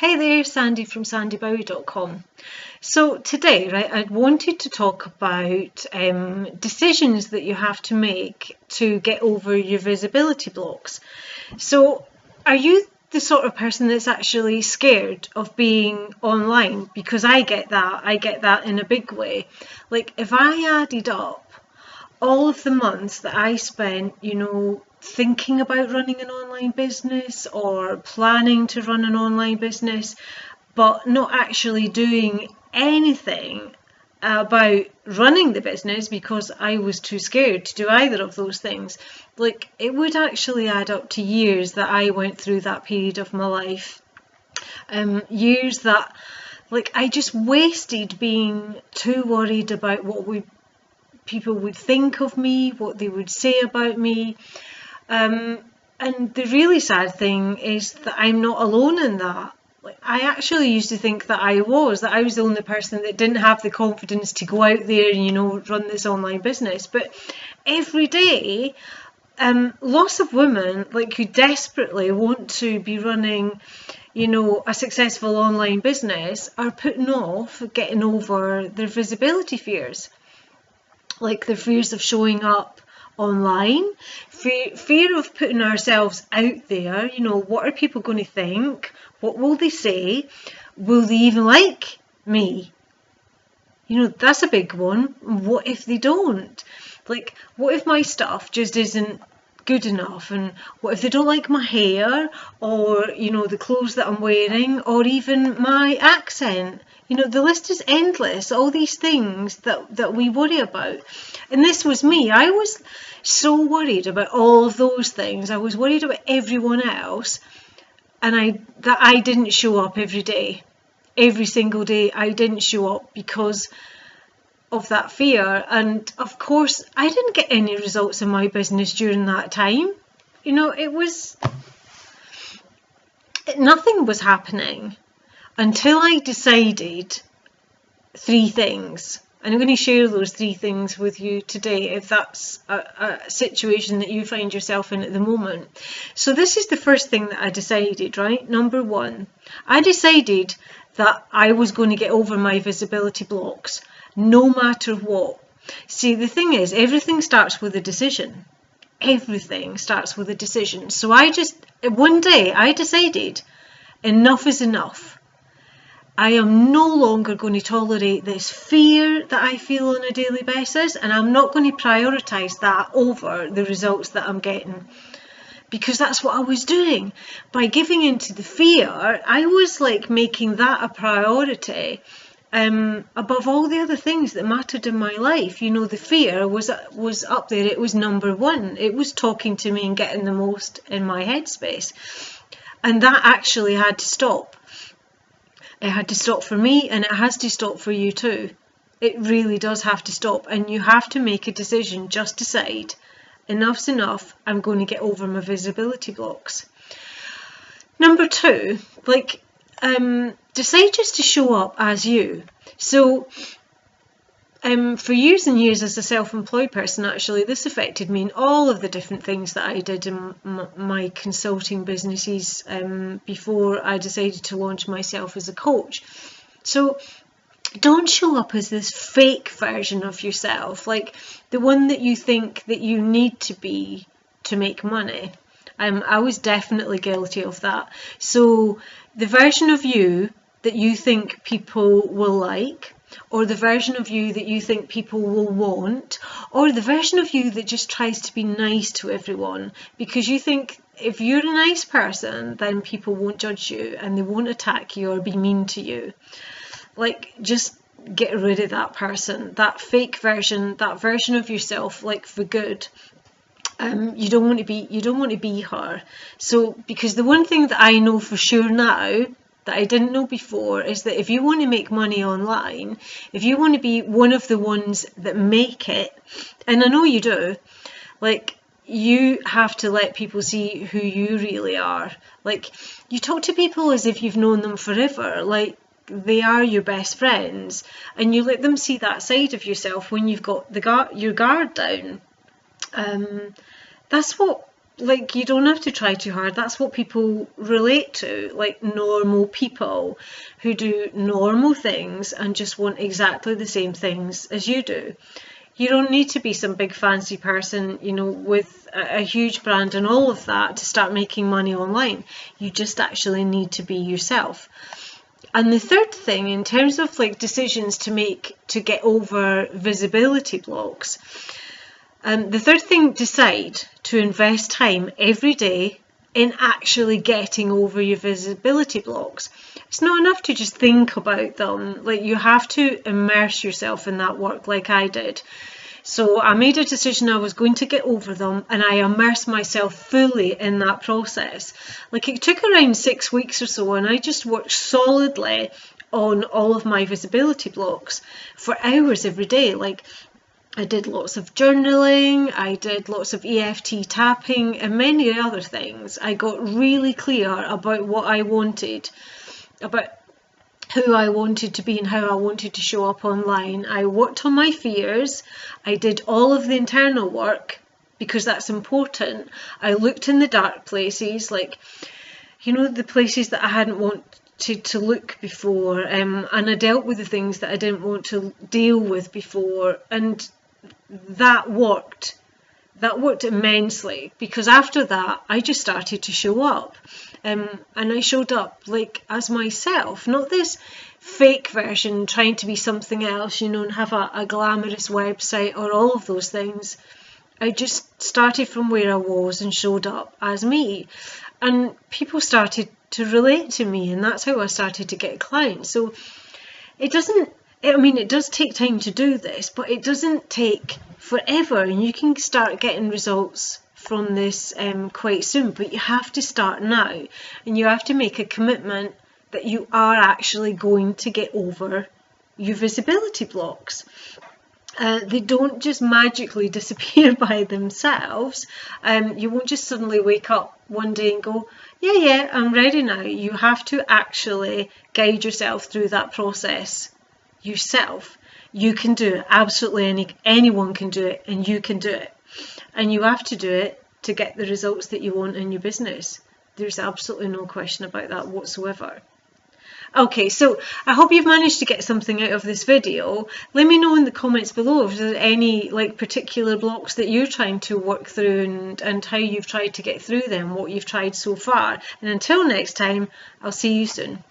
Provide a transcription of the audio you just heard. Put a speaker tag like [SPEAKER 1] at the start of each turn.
[SPEAKER 1] Hey there, Sandy from sandybowie.com. So today, I wanted to talk about decisions that you have to make to get over your visibility blocks. So are you the sort of person that's actually scared of being online? Because I get that in a big way. Like if I added up all of the months that I spent, thinking about running an online business or planning to run an online business, but not actually doing anything about running the business because I was too scared to do either of those things. Like, it would actually add up to years that I went through that period of my life. Years that, like, I just wasted being too worried about what people would think of me, what they would say about me. And the really sad thing is that I'm not alone in that. Like, I actually used to think that I was the only person that didn't have the confidence to go out there and, run this online business. But every day, lots of women who desperately want to be running, a successful online business are putting off getting over their visibility fears. Like the fears of showing up online, fear of putting ourselves out there. What are people going to think? What will they say? Will they even like me? That's a big one. What if they don't? Like, what if my stuff just isn't good enough? And what if they don't like my hair or, the clothes that I'm wearing or even my accent? The list is endless, all these things that we worry about. And this was me. I was so worried about all of those things. I was worried about everyone else, and that I didn't show up every day. Every single day I didn't show up because of that fear. And of course, I didn't get any results in my business during that time. Nothing was happening until I decided 3 things. And I'm going to share those 3 things with you today if that's a situation that you find yourself in at the moment. So this is the first thing that I decided, right? Number 1, I decided that I was going to get over my visibility blocks no matter what. See, the thing is, everything starts with a decision. Everything starts with a decision. So one day I decided enough is enough. I am no longer going to tolerate this fear that I feel on a daily basis, and I'm not going to prioritise that over the results that I'm getting, because that's what I was doing. By giving into the fear, I was making that a priority above all the other things that mattered in my life. The fear was up there. It was number 1. It was talking to me and getting the most in my headspace, and that actually had to stop. It had to stop for me, and it has to stop for you too. It really does have to stop, and you have to make a decision. Just decide, enough's enough. I'm going to get over my visibility blocks. Number 2, decide just to show up as you. So for years and years as a self-employed person, actually, this affected me in all of the different things that I did in my consulting businesses before I decided to launch myself as a coach. So don't show up as this fake version of yourself, like the one that you think that you need to be to make money. I was definitely guilty of that. So the version of you that you think people will like, or the version of you that you think people will want, or the version of you that just tries to be nice to everyone because you think if you're a nice person, then people won't judge you and they won't attack you or be mean to you. Just get rid of that person, that fake version, that version of yourself, for good. You don't want to be her. So, because the one thing that I know for sure now that I didn't know before is that if you want to make money online, if you want to be one of the ones that make it, and I know you do, you have to let people see who you really are. You talk to people as if you've known them forever, they are your best friends, and you let them see that side of yourself when you've got your guard down. That's what like, you don't have to try too hard. That's what people relate to, like normal people who do normal things and just want exactly the same things as you do. You don't need to be some big fancy person, you know, with a huge brand and all of that to start making money online. You just actually need to be yourself. And the third thing, in terms of like decisions to make to get over visibility blocks, the third thing, decide to invest time every day in actually getting over your visibility blocks. It's not enough to just think about them. Like, you have to immerse yourself in that work like I did. So I made a decision I was going to get over them, and I immersed myself fully in that process. Like, it took around 6 weeks or so, and I just worked solidly on all of my visibility blocks for hours every day. Like, I did lots of journaling, I did lots of EFT tapping and many other things. I got really clear about what I wanted, about who I wanted to be and how I wanted to show up online. I worked on my fears. I did all of the internal work because that's important. I looked in the dark places, like, you know, the places that I hadn't wanted to look before, and I dealt with the things that I didn't want to deal with before, and that worked immensely, because after that I just started to show up, and I showed up like as myself, not this fake version trying to be something else, you know, and have a glamorous website or all of those things. I just started from where I was and showed up as me, and people started to relate to me, and that's how I started to get clients. So it does take time to do this, but it doesn't take forever, and you can start getting results from this quite soon. But you have to start now, and you have to make a commitment that you are actually going to get over your visibility blocks. They don't just magically disappear by themselves. You won't just suddenly wake up one day and go, yeah, I'm ready now. You have to actually guide yourself through that process yourself. You can do it. Absolutely anyone can do it, and you can do it. And you have to do it to get the results that you want in your business. There's absolutely no question about that whatsoever. Okay, so I hope you've managed to get something out of this video. Let me know in the comments below if there's any like particular blocks that you're trying to work through, and how you've tried to get through them, what you've tried so far. And until next time, I'll see you soon.